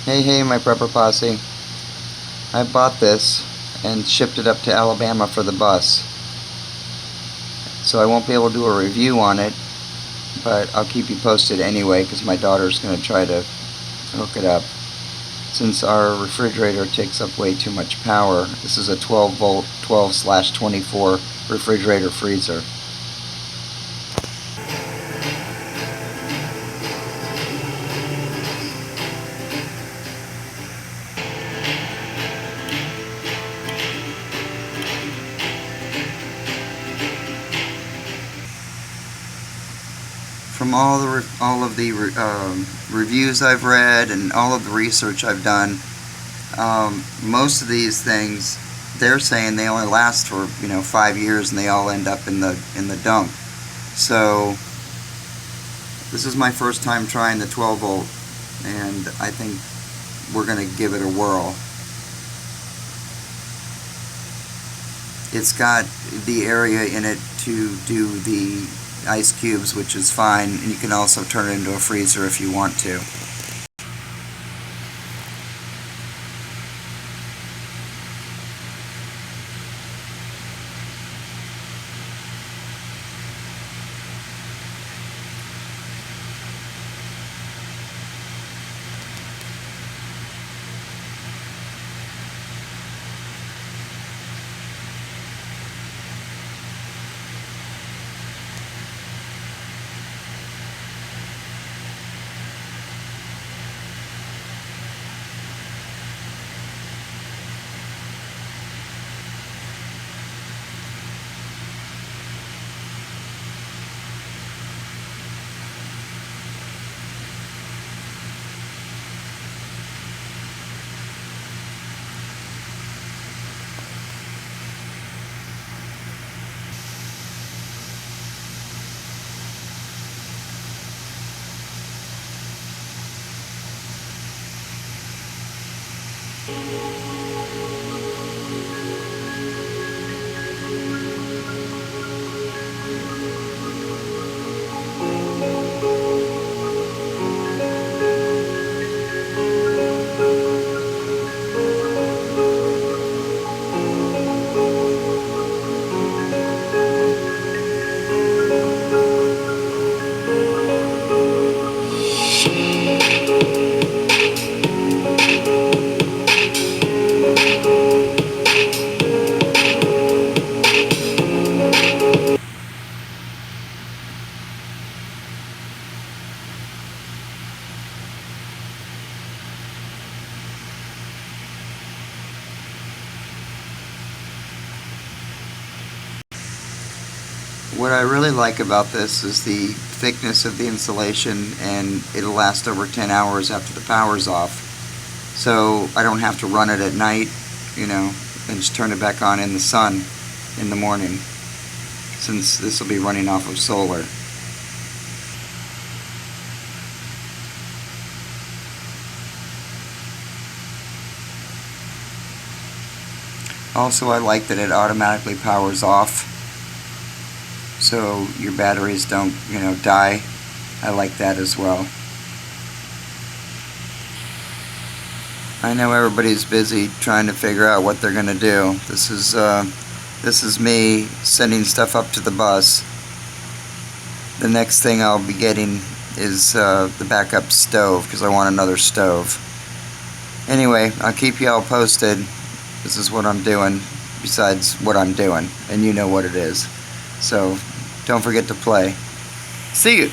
Hey, my prepper posse. I bought this and shipped it up to Alabama for the bus. So I won't be able to do a review on it, but I'll keep you posted anyway because my daughter's going to try to hook it up. Since our refrigerator takes up way too much power, this is a 12 volt 12/24 refrigerator freezer. From all of the reviews I've read and all of the research I've done, most of these things, they're saying they only last for 5 years and they all end up in the dump. So this is my first time trying the 12 volt, and I think we're going to give it a whirl. It's got the area in it to do the ice cubes, which is fine, and you can also turn it into a freezer if you want to. What I really like about this is the thickness of the insulation, and it'll last over 10 hours after the power's off. So I don't have to run it at night, and just turn it back on in the sun in the morning, since this will be running off of solar. Also, I like that it automatically powers off, so your batteries don't, die. I like that as well. I know everybody's busy trying to figure out what they're going to do. This is me sending stuff up to the bus. The next thing I'll be getting is the backup stove, because I want another stove. Anyway, I'll keep you all posted. This is what I'm doing besides what I'm doing, and you know what it is. So don't forget to play. See you!